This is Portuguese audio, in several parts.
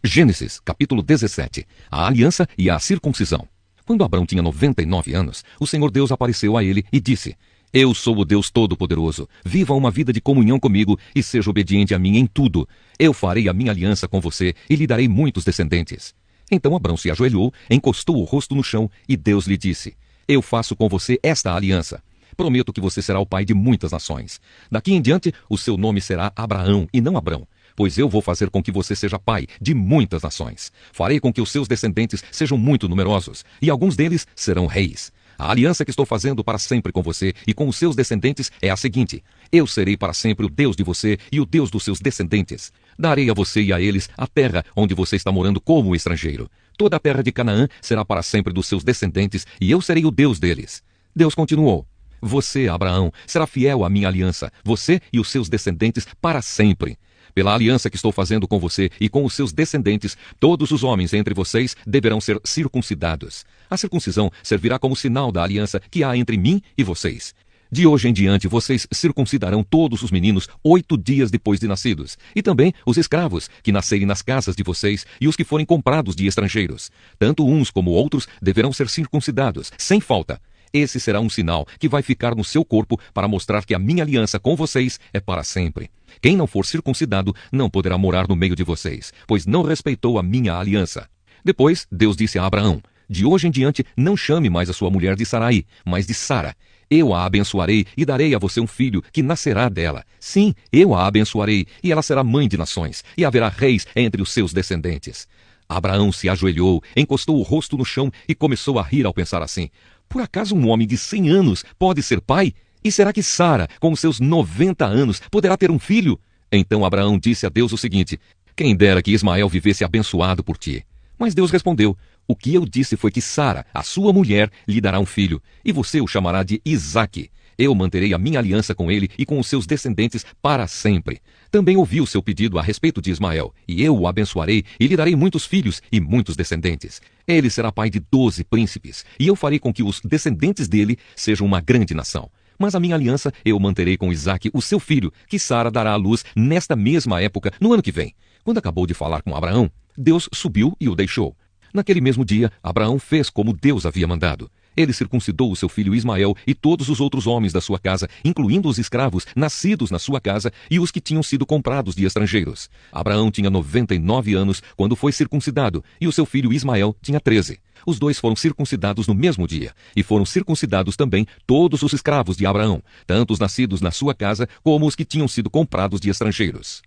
Gênesis, capítulo 17. A aliança e a circuncisão. Quando Abrão tinha 99 anos, o Senhor Deus apareceu a ele e disse: Eu sou o Deus Todo-Poderoso. Viva uma vida de comunhão comigo e seja obediente a mim em tudo. Eu farei a minha aliança com você e lhe darei muitos descendentes. Então Abrão se ajoelhou, encostou o rosto no chão e Deus lhe disse: Eu faço com você esta aliança. Prometo que você será o pai de muitas nações. Daqui em diante, o seu nome será Abraão e não Abrão, pois eu vou fazer com que você seja pai de muitas nações. Farei com que os seus descendentes sejam muito numerosos, e alguns deles serão reis. A aliança que estou fazendo para sempre com você e com os seus descendentes é a seguinte: eu serei para sempre o Deus de você e o Deus dos seus descendentes. Darei a você e a eles a terra onde você está morando como estrangeiro. Toda a terra de Canaã será para sempre dos seus descendentes, e eu serei o Deus deles. Deus continuou: Você, Abraão, será fiel à minha aliança, você e os seus descendentes para sempre. Pela aliança que estou fazendo com você e com os seus descendentes, todos os homens entre vocês deverão ser circuncidados. A circuncisão servirá como sinal da aliança que há entre mim e vocês. De hoje em diante, vocês circuncidarão todos os meninos 8 dias depois de nascidos, e também os escravos que nascerem nas casas de vocês e os que forem comprados de estrangeiros. Tanto uns como outros deverão ser circuncidados, sem falta. Esse será um sinal que vai ficar no seu corpo para mostrar que a minha aliança com vocês é para sempre. Quem não for circuncidado não poderá morar no meio de vocês, pois não respeitou a minha aliança. Depois, Deus disse a Abraão: De hoje em diante, não chame mais a sua mulher de Sarai, mas de Sara. Eu a abençoarei e darei a você um filho que nascerá dela. Sim, eu a abençoarei, e ela será mãe de nações, e haverá reis entre os seus descendentes. Abraão se ajoelhou, encostou o rosto no chão e começou a rir ao pensar assim: Por acaso um homem de 100 anos pode ser pai? E será que Sara, com seus 90 anos, poderá ter um filho? Então Abraão disse a Deus o seguinte: Quem dera que Ismael vivesse abençoado por ti. Mas Deus respondeu: O que eu disse foi que Sara, a sua mulher, lhe dará um filho, e você o chamará de Isaque. Eu manterei a minha aliança com ele e com os seus descendentes para sempre. Também ouvi o seu pedido a respeito de Ismael, e eu o abençoarei e lhe darei muitos filhos e muitos descendentes. Ele será pai de 12 príncipes, e eu farei com que os descendentes dele sejam uma grande nação. Mas a minha aliança eu manterei com Isaque, o seu filho, que Sara dará à luz nesta mesma época, no ano que vem. Quando acabou de falar com Abraão, Deus subiu e o deixou. Naquele mesmo dia, Abraão fez como Deus havia mandado. Ele circuncidou o seu filho Ismael e todos os outros homens da sua casa, incluindo os escravos nascidos na sua casa e os que tinham sido comprados de estrangeiros. Abraão tinha 99 anos quando foi circuncidado, e o seu filho Ismael tinha 13. Os dois foram circuncidados no mesmo dia, e foram circuncidados também todos os escravos de Abraão, tanto os nascidos na sua casa como os que tinham sido comprados de estrangeiros.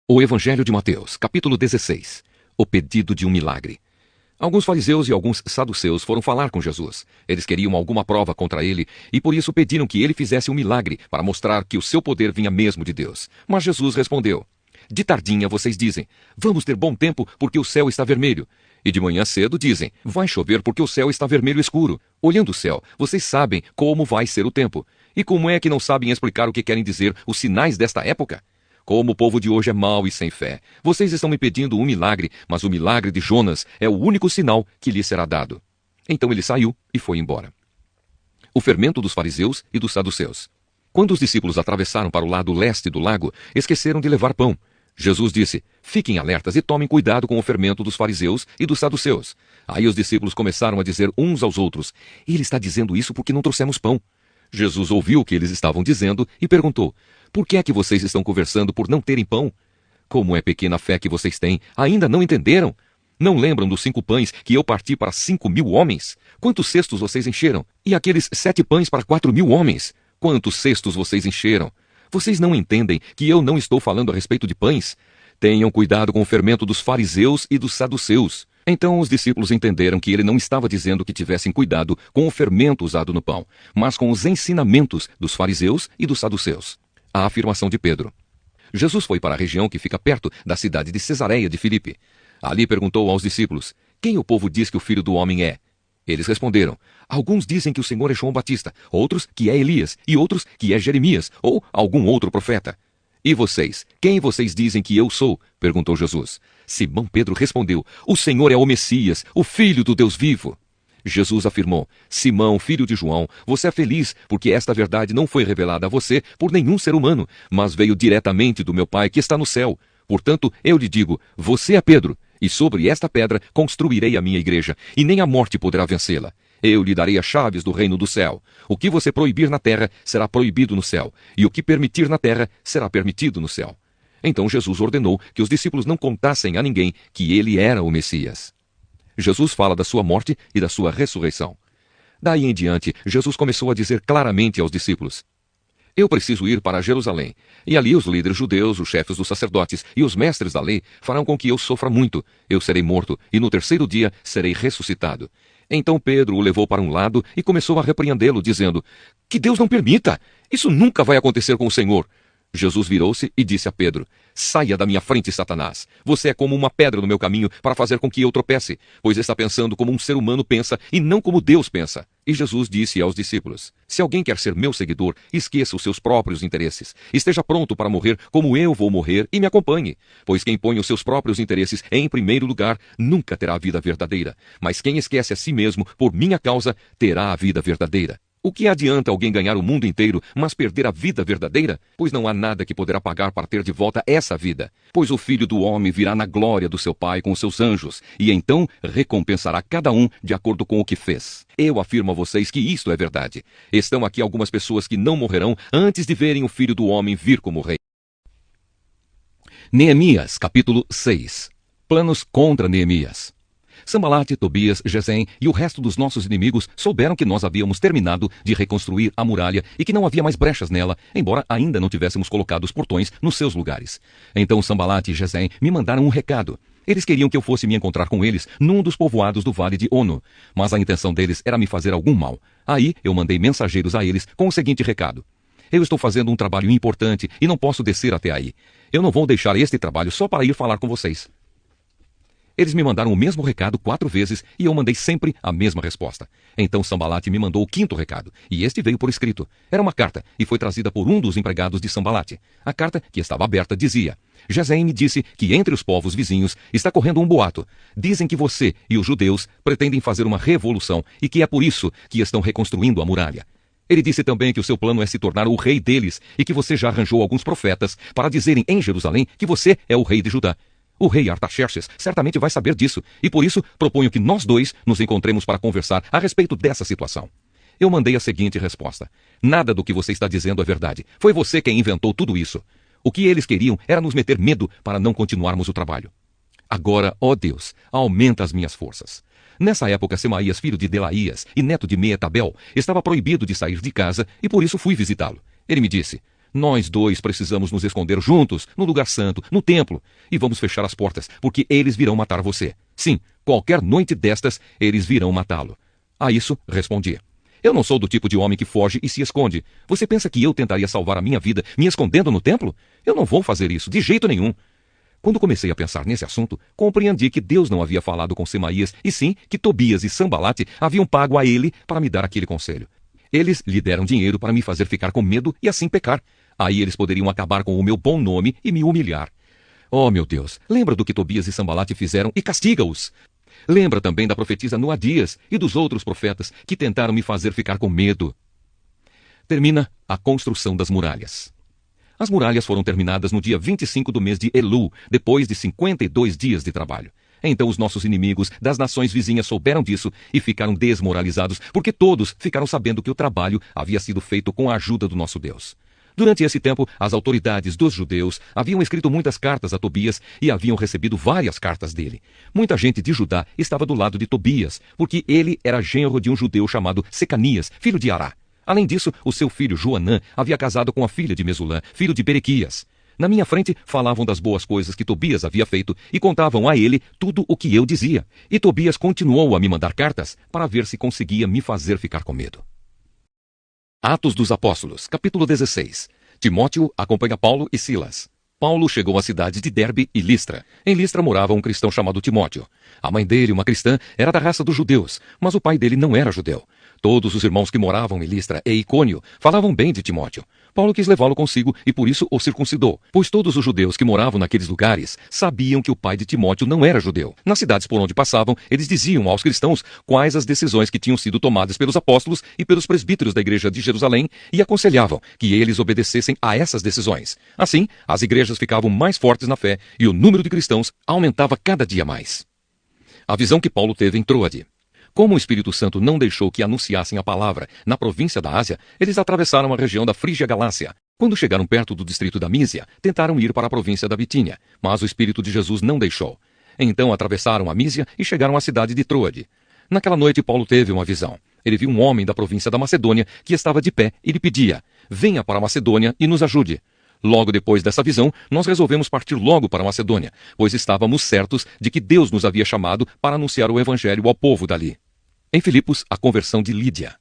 O Evangelho de Mateus, capítulo 16. O pedido de um milagre. Alguns fariseus e alguns saduceus foram falar com Jesus. Eles queriam alguma prova contra ele e por isso pediram que ele fizesse um milagre para mostrar que o seu poder vinha mesmo de Deus. Mas Jesus respondeu: De tardinha vocês dizem: Vamos ter bom tempo porque o céu está vermelho. E de manhã cedo dizem: Vai chover porque o céu está vermelho escuro. Olhando o céu, vocês sabem como vai ser o tempo. E como é que não sabem explicar o que querem dizer os sinais desta época? Como o povo de hoje é mau e sem fé. Vocês estão me pedindo um milagre, mas o milagre de Jonas é o único sinal que lhe será dado. Então ele saiu e foi embora. O fermento dos fariseus e dos saduceus. Quando os discípulos atravessaram para o lado leste do lago, esqueceram de levar pão. Jesus disse: Fiquem alertas e tomem cuidado com o fermento dos fariseus e dos saduceus. Aí os discípulos começaram a dizer uns aos outros: Ele está dizendo isso porque não trouxemos pão. Jesus ouviu o que eles estavam dizendo e perguntou: Por que é que vocês estão conversando por não terem pão? Como é pequena a fé que vocês têm, ainda não entenderam? Não lembram dos 5 pães que eu parti para 5.000 homens? Quantos cestos vocês encheram? E aqueles 7 pães para 4.000 homens? Quantos cestos vocês encheram? Vocês não entendem que eu não estou falando a respeito de pães? Tenham cuidado com o fermento dos fariseus e dos saduceus. Então os discípulos entenderam que ele não estava dizendo que tivessem cuidado com o fermento usado no pão, mas com os ensinamentos dos fariseus e dos saduceus. A afirmação de Pedro. Jesus foi para a região que fica perto da cidade de Cesareia de Filipe. Ali perguntou aos discípulos: Quem o povo diz que o Filho do Homem é? Eles responderam: Alguns dizem que o Senhor é João Batista, outros que é Elias, e outros que é Jeremias, ou algum outro profeta. E vocês? Quem vocês dizem que eu sou? Perguntou Jesus. Simão Pedro respondeu: O Senhor é o Messias, o Filho do Deus vivo. Jesus afirmou: Simão, filho de João, você é feliz porque esta verdade não foi revelada a você por nenhum ser humano, mas veio diretamente do meu Pai que está no céu. Portanto, eu lhe digo, você é Pedro, e sobre esta pedra construirei a minha igreja, e nem a morte poderá vencê-la. Eu lhe darei as chaves do reino do céu. O que você proibir na terra será proibido no céu, e o que permitir na terra será permitido no céu. Então Jesus ordenou que os discípulos não contassem a ninguém que ele era o Messias. Jesus fala da sua morte e da sua ressurreição. Daí em diante, Jesus começou a dizer claramente aos discípulos: eu preciso ir para Jerusalém, e ali os líderes judeus, os chefes dos sacerdotes e os mestres da lei farão com que eu sofra muito. Eu serei morto, e no terceiro dia serei ressuscitado. Então Pedro o levou para um lado e começou a repreendê-lo, dizendo: que Deus não permita! Isso nunca vai acontecer com o Senhor. Jesus virou-se e disse a Pedro: saia da minha frente, Satanás. Você é como uma pedra no meu caminho para fazer com que eu tropece, pois está pensando como um ser humano pensa e não como Deus pensa. E Jesus disse aos discípulos: se alguém quer ser meu seguidor, esqueça os seus próprios interesses. Esteja pronto para morrer como eu vou morrer e me acompanhe. Pois quem põe os seus próprios interesses em primeiro lugar nunca terá a vida verdadeira. Mas quem esquece a si mesmo por minha causa terá a vida verdadeira. O que adianta alguém ganhar o mundo inteiro, mas perder a vida verdadeira? Pois não há nada que poderá pagar para ter de volta essa vida. Pois o Filho do Homem virá na glória do seu Pai com os seus anjos, e então recompensará cada um de acordo com o que fez. Eu afirmo a vocês que isto é verdade. Estão aqui algumas pessoas que não morrerão antes de verem o Filho do Homem vir como rei. Neemias, capítulo 6. Planos contra Neemias. Sambalate, Tobias, Gesem e o resto dos nossos inimigos souberam que nós havíamos terminado de reconstruir a muralha e que não havia mais brechas nela, embora ainda não tivéssemos colocado os portões nos seus lugares. Então Sambalate e Gesem me mandaram um recado. Eles queriam que eu fosse me encontrar com eles num dos povoados do vale de Ono, mas a intenção deles era me fazer algum mal. Aí eu mandei mensageiros a eles com o seguinte recado: eu estou fazendo um trabalho importante e não posso descer até aí. Eu não vou deixar este trabalho só para ir falar com vocês. Eles me mandaram o mesmo recado 4 vezes e eu mandei sempre a mesma resposta. Então Sambalate me mandou o 5º recado, e este veio por escrito. Era uma carta e foi trazida por um dos empregados de Sambalate. A carta, que estava aberta, dizia: Gesem me disse que entre os povos vizinhos está correndo um boato. Dizem que você e os judeus pretendem fazer uma revolução e que é por isso que estão reconstruindo a muralha. Ele disse também que o seu plano é se tornar o rei deles e que você já arranjou alguns profetas para dizerem em Jerusalém que você é o rei de Judá. O rei Artaxerxes certamente vai saber disso, e por isso proponho que nós dois nos encontremos para conversar a respeito dessa situação. Eu mandei a seguinte resposta: nada do que você está dizendo é verdade. Foi você quem inventou tudo isso. O que eles queriam era nos meter medo para não continuarmos o trabalho. Agora, ó Deus, aumenta as minhas forças. Nessa época, Semaías, filho de Delaías e neto de Meetabel, estava proibido de sair de casa e por isso fui visitá-lo. Ele me disse: nós dois precisamos nos esconder juntos, no lugar santo, no templo, e vamos fechar as portas, porque eles virão matar você. Sim, qualquer noite destas, eles virão matá-lo. A isso, respondi: eu não sou do tipo de homem que foge e se esconde. Você pensa que eu tentaria salvar a minha vida me escondendo no templo? Eu não vou fazer isso, de jeito nenhum. Quando comecei a pensar nesse assunto, compreendi que Deus não havia falado com Semaías, e sim que Tobias e Sambalate haviam pago a ele para me dar aquele conselho. Eles lhe deram dinheiro para me fazer ficar com medo e assim pecar. Aí eles poderiam acabar com o meu bom nome e me humilhar. Oh, meu Deus, lembra do que Tobias e Sambalate fizeram e castiga-os. Lembra também da profetisa Noadias e dos outros profetas que tentaram me fazer ficar com medo. Termina a construção das muralhas. As muralhas foram terminadas no dia 25 do mês de Elu, depois de 52 dias de trabalho. Então os nossos inimigos das nações vizinhas souberam disso e ficaram desmoralizados, porque todos ficaram sabendo que o trabalho havia sido feito com a ajuda do nosso Deus. Durante esse tempo, as autoridades dos judeus haviam escrito muitas cartas a Tobias e haviam recebido várias cartas dele. Muita gente de Judá estava do lado de Tobias, porque ele era genro de um judeu chamado Secanias, filho de Ará. Além disso, o seu filho Joanã havia casado com a filha de Mesulã, filho de Berequias. Na minha frente, falavam das boas coisas que Tobias havia feito e contavam a ele tudo o que eu dizia. E Tobias continuou a me mandar cartas para ver se conseguia me fazer ficar com medo. Atos dos Apóstolos, capítulo 16. Timóteo acompanha Paulo e Silas. Paulo chegou à cidade de Derbe e Listra. Em Listra morava um cristão chamado Timóteo. A mãe dele, uma cristã, era da raça dos judeus, mas o pai dele não era judeu. Todos os irmãos que moravam em Listra e Icônio falavam bem de Timóteo. Paulo quis levá-lo consigo e por isso o circuncidou, pois todos os judeus que moravam naqueles lugares sabiam que o pai de Timóteo não era judeu. Nas cidades por onde passavam, eles diziam aos cristãos quais as decisões que tinham sido tomadas pelos apóstolos e pelos presbíteros da igreja de Jerusalém e aconselhavam que eles obedecessem a essas decisões. Assim, as igrejas ficavam mais fortes na fé e o número de cristãos aumentava cada dia mais. A visão que Paulo teve em Troade. Como o Espírito Santo não deixou que anunciassem a palavra na província da Ásia, eles atravessaram a região da Frígia Galácia. Quando chegaram perto do distrito da Mísia, tentaram ir para a província da Bitínia, mas o Espírito de Jesus não deixou. Então atravessaram a Mísia e chegaram à cidade de Troade. Naquela noite Paulo teve uma visão. Ele viu um homem da província da Macedônia que estava de pé e lhe pedia: venha para a Macedônia e nos ajude. Logo depois dessa visão, nós resolvemos partir logo para a Macedônia, pois estávamos certos de que Deus nos havia chamado para anunciar o evangelho ao povo dali. Em Filipos, a conversão de Lídia.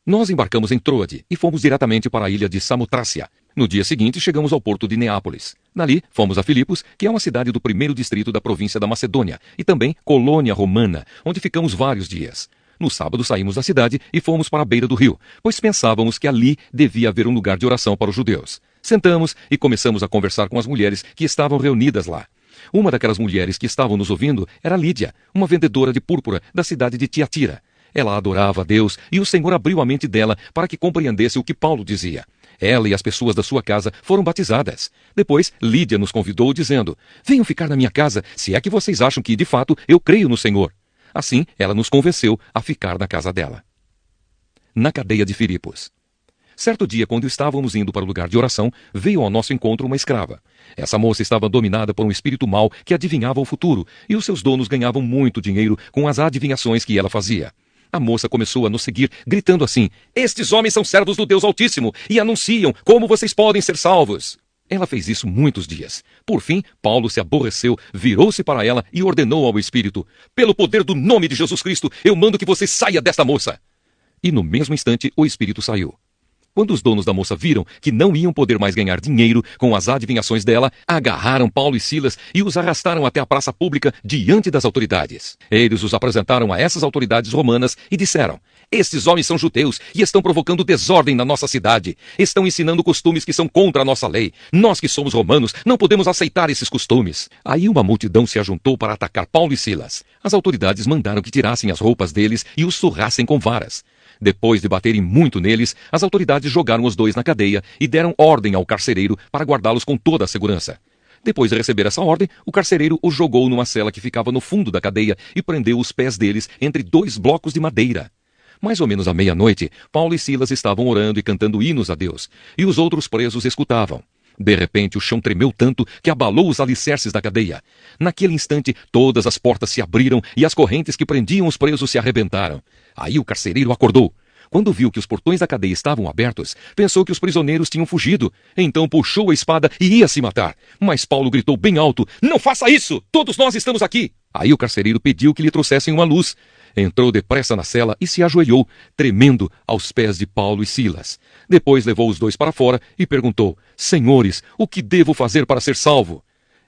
Nós embarcamos em Troade e fomos diretamente para a ilha de Samotrácia. No dia seguinte, chegamos ao porto de Neápolis. Dali, fomos a Filipos, que é uma cidade do primeiro distrito da província da Macedônia, e também colônia romana, onde ficamos vários dias. No sábado, saímos da cidade e fomos para a beira do rio, pois pensávamos que ali devia haver um lugar de oração para os judeus. Sentamos e começamos a conversar com as mulheres que estavam reunidas lá. Uma daquelas mulheres que estavam nos ouvindo era Lídia, uma vendedora de púrpura da cidade de Tiatira. Ela adorava a Deus e o Senhor abriu a mente dela para que compreendesse o que Paulo dizia. Ela e as pessoas da sua casa foram batizadas. Depois, Lídia nos convidou dizendo: venham ficar na minha casa, se é que vocês acham que, de fato, eu creio no Senhor. Assim, ela nos convenceu a ficar na casa dela. Na cadeia de Filipos. Certo dia, quando estávamos indo para o lugar de oração, veio ao nosso encontro uma escrava. Essa moça estava dominada por um espírito mau que adivinhava o futuro, e os seus donos ganhavam muito dinheiro com as adivinhações que ela fazia. A moça começou a nos seguir, gritando assim: estes homens são servos do Deus Altíssimo e anunciam como vocês podem ser salvos. Ela fez isso muitos dias. Por fim, Paulo se aborreceu, virou-se para ela e ordenou ao espírito: pelo poder do nome de Jesus Cristo, eu mando que você saia desta moça. E no mesmo instante, o espírito saiu. Quando os donos da moça viram que não iam poder mais ganhar dinheiro com as adivinhações dela, agarraram Paulo e Silas e os arrastaram até a praça pública diante das autoridades. Eles os apresentaram a essas autoridades romanas e disseram: estes homens são judeus e estão provocando desordem na nossa cidade. Estão ensinando costumes que são contra a nossa lei. Nós que somos romanos não podemos aceitar esses costumes. Aí uma multidão se ajuntou para atacar Paulo e Silas. As autoridades mandaram que tirassem as roupas deles e os surrassem com varas. Depois de baterem muito neles, as autoridades jogaram os dois na cadeia e deram ordem ao carcereiro para guardá-los com toda a segurança. Depois de receber essa ordem, o carcereiro os jogou numa cela que ficava no fundo da cadeia e prendeu os pés deles entre 2 blocos de madeira. Mais ou menos à meia-noite, Paulo e Silas estavam orando e cantando hinos a Deus, e os outros presos escutavam. De repente, o chão tremeu tanto que abalou os alicerces da cadeia. Naquele instante, todas as portas se abriram e as correntes que prendiam os presos se arrebentaram. Aí o carcereiro acordou. Quando viu que os portões da cadeia estavam abertos, pensou que os prisioneiros tinham fugido. Então puxou a espada e ia se matar. Mas Paulo gritou bem alto: não faça isso! Todos nós estamos aqui! Aí o carcereiro pediu que lhe trouxessem uma luz. Entrou depressa na cela e se ajoelhou, tremendo, aos pés de Paulo e Silas. Depois levou os dois para fora e perguntou: senhores, o que devo fazer para ser salvo?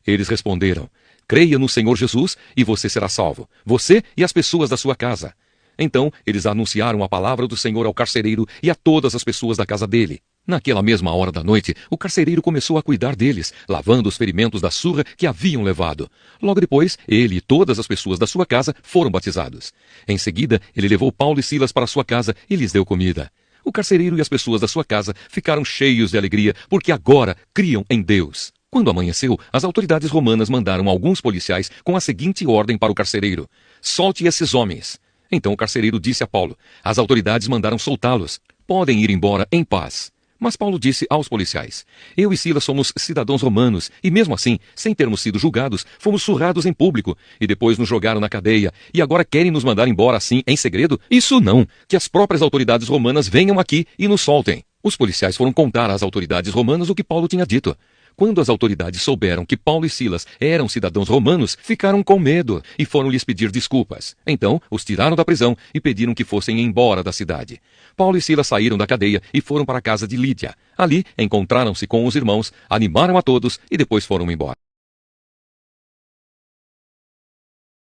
Eles responderam: creia no Senhor Jesus e você será salvo, você e as pessoas da sua casa. Então eles anunciaram a palavra do Senhor ao carcereiro e a todas as pessoas da casa dele. Naquela mesma hora da noite, o carcereiro começou a cuidar deles, lavando os ferimentos da surra que haviam levado. Logo depois, ele e todas as pessoas da sua casa foram batizados. Em seguida, ele levou Paulo e Silas para sua casa e lhes deu comida. O carcereiro e as pessoas da sua casa ficaram cheios de alegria, porque agora criam em Deus. Quando amanheceu, as autoridades romanas mandaram alguns policiais com a seguinte ordem para o carcereiro: solte esses homens. Então o carcereiro disse a Paulo: as autoridades mandaram soltá-los. Podem ir embora em paz. Mas Paulo disse aos policiais: eu e Silas somos cidadãos romanos, e mesmo assim, sem termos sido julgados, fomos surrados em público, e depois nos jogaram na cadeia, e agora querem nos mandar embora assim, em segredo? Isso não! Que as próprias autoridades romanas venham aqui e nos soltem. Os policiais foram contar às autoridades romanas o que Paulo tinha dito. Quando as autoridades souberam que Paulo e Silas eram cidadãos romanos, ficaram com medo e foram lhes pedir desculpas. Então, os tiraram da prisão e pediram que fossem embora da cidade. Paulo e Silas saíram da cadeia e foram para a casa de Lídia. Ali, encontraram-se com os irmãos, animaram a todos e depois foram embora.